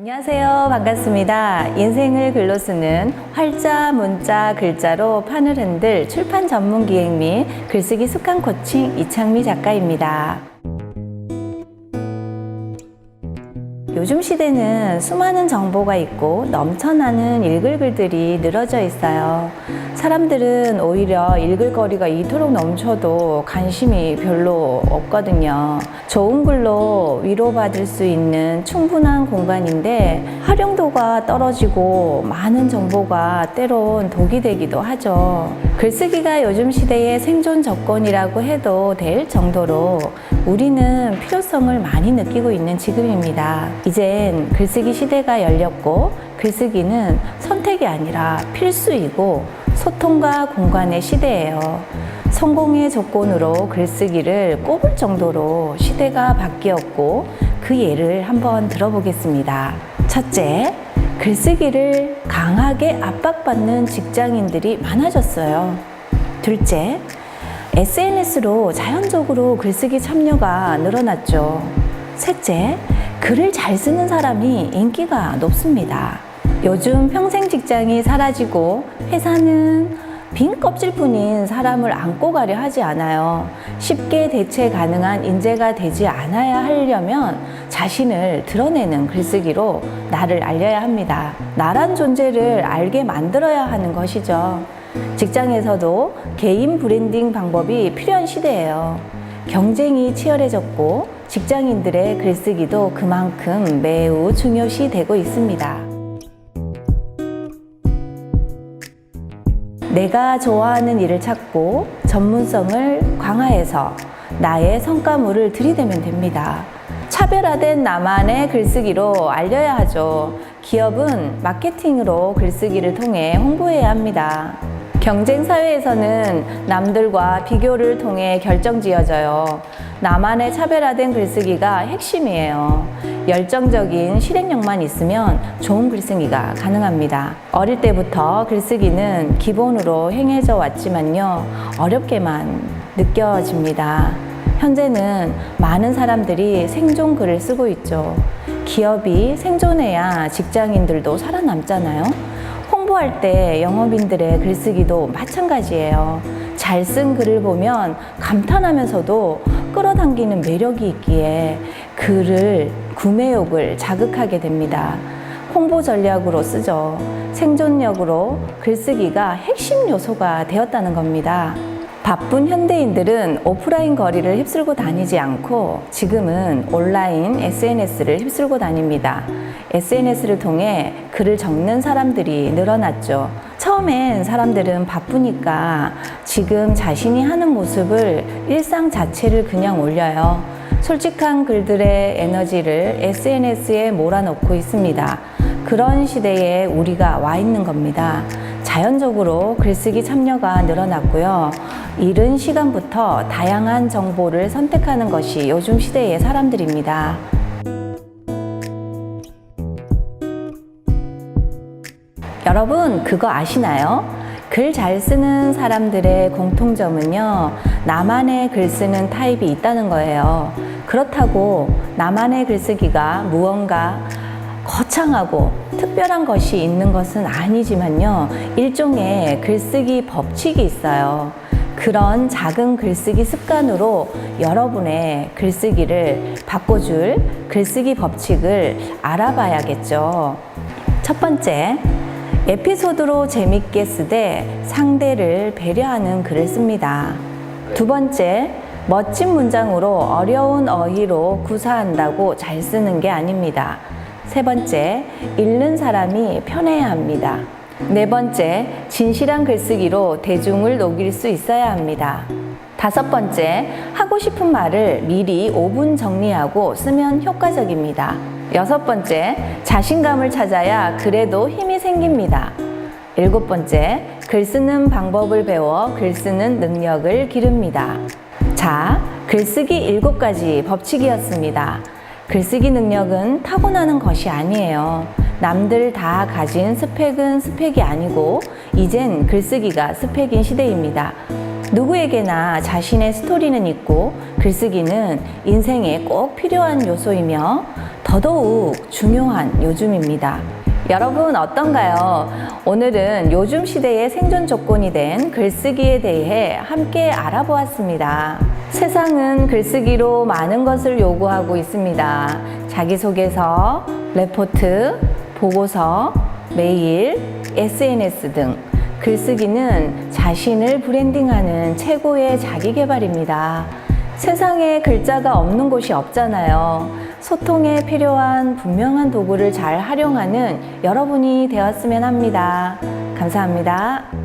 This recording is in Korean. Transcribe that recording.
안녕하세요. 반갑습니다. 인생을 글로 쓰는 활자, 문자, 글자로 판을 흔들 출판 전문 기획 및 글쓰기 습관 코칭 이창미 작가입니다. 요즘 시대는 수많은 정보가 있고 넘쳐나는 읽을 글들이 늘어져 있어요. 사람들은 오히려 읽을 거리가 이토록 넘쳐도 관심이 별로 없거든요. 좋은 글로 위로받을 수 있는 충분한 공간인데 활용도가 떨어지고 많은 정보가 때론 독이 되기도 하죠. 글쓰기가 요즘 시대의 생존 조건이라고 해도 될 정도로 우리는 필요성을 많이 느끼고 있는 지금입니다. 이젠 글쓰기 시대가 열렸고 글쓰기는 선택이 아니라 필수이고 소통과 공간의 시대예요. 성공의 조건으로 글쓰기를 꼽을 정도로 시대가 바뀌었고 그 예를 한번 들어보겠습니다. 첫째, 글쓰기를 강하게 압박받는 직장인들이 많아졌어요. 둘째, SNS로 자연적으로 글쓰기 참여가 늘어났죠. 셋째, 글을 잘 쓰는 사람이 인기가 높습니다. 요즘 평생 직장이 사라지고 회사는 빈 껍질뿐인 사람을 안고 가려 하지 않아요. 쉽게 대체 가능한 인재가 되지 않아야 하려면 자신을 드러내는 글쓰기로 나를 알려야 합니다. 나란 존재를 알게 만들어야 하는 것이죠. 직장에서도 개인 브랜딩 방법이 필요한 시대예요. 경쟁이 치열해졌고 직장인들의 글쓰기도 그만큼 매우 중요시 되고 있습니다. 내가 좋아하는 일을 찾고 전문성을 강화해서 나의 성과물을 들이대면 됩니다. 차별화된 나만의 글쓰기로 알려야 하죠. 기업은 마케팅으로 글쓰기를 통해 홍보해야 합니다. 경쟁 사회에서는 남들과 비교를 통해 결정지어져요. 나만의 차별화된 글쓰기가 핵심이에요. 열정적인 실행력만 있으면 좋은 글쓰기가 가능합니다. 어릴 때부터 글쓰기는 기본으로 행해져 왔지만요, 어렵게만 느껴집니다. 현재는 많은 사람들이 생존 글을 쓰고 있죠. 기업이 생존해야 직장인들도 살아남잖아요. 홍보할 때 영업인들의 글쓰기도 마찬가지예요. 잘 쓴 글을 보면 감탄하면서도 끌어당기는 매력이 있기에 글을 구매욕을 자극하게 됩니다. 홍보 전략으로 쓰죠. 생존력으로 글쓰기가 핵심 요소가 되었다는 겁니다. 바쁜 현대인들은 오프라인 거리를 휩쓸고 다니지 않고 지금은 온라인 SNS를 휩쓸고 다닙니다. SNS를 통해 글을 적는 사람들이 늘어났죠. 처음엔 사람들은 바쁘니까 지금 자신이 하는 모습을 일상 자체를 그냥 올려요. 솔직한 글들의 에너지를 SNS에 몰아넣고 있습니다. 그런 시대에 우리가 와 있는 겁니다. 자연적으로 글쓰기 참여가 늘어났고요. 이른 시간부터 다양한 정보를 선택하는 것이 요즘 시대의 사람들입니다. 여러분, 그거 아시나요? 글 잘 쓰는 사람들의 공통점은요, 나만의 글 쓰는 타입이 있다는 거예요. 그렇다고 나만의 글쓰기가 무언가 거창하고 특별한 것이 있는 것은 아니지만요, 일종의 글쓰기 법칙이 있어요. 그런 작은 글쓰기 습관으로 여러분의 글쓰기를 바꿔줄 글쓰기 법칙을 알아봐야겠죠. 첫 번째, 에피소드로 재밌게 쓰되 상대를 배려하는 글을 씁니다. 두 번째, 멋진 문장으로 어려운 어휘로 구사한다고 잘 쓰는 게 아닙니다. 세 번째, 읽는 사람이 편해야 합니다. 네 번째, 진실한 글쓰기로 대중을 녹일 수 있어야 합니다. 다섯 번째, 하고 싶은 말을 미리 5분 정리하고 쓰면 효과적입니다. 여섯 번째, 자신감을 찾아야 글에도 힘이 생깁니다. 일곱 번째, 글 쓰는 방법을 배워 글 쓰는 능력을 기릅니다. 자, 글쓰기 7가지 법칙이었습니다. 글쓰기 능력은 타고나는 것이 아니에요. 남들 다 가진 스펙은 스펙이 아니고 이젠 글쓰기가 스펙인 시대입니다. 누구에게나 자신의 스토리는 있고 글쓰기는 인생에 꼭 필요한 요소이며 더더욱 중요한 요즘입니다. 여러분 어떤가요? 오늘은 요즘 시대의 생존 조건이 된 글쓰기에 대해 함께 알아보았습니다. 세상은 글쓰기로 많은 것을 요구하고 있습니다. 자기소개서, 레포트, 보고서, 메일, SNS 등 글쓰기는 자신을 브랜딩하는 최고의 자기계발입니다. 세상에 글자가 없는 곳이 없잖아요. 소통에 필요한 분명한 도구를 잘 활용하는 여러분이 되었으면 합니다. 감사합니다.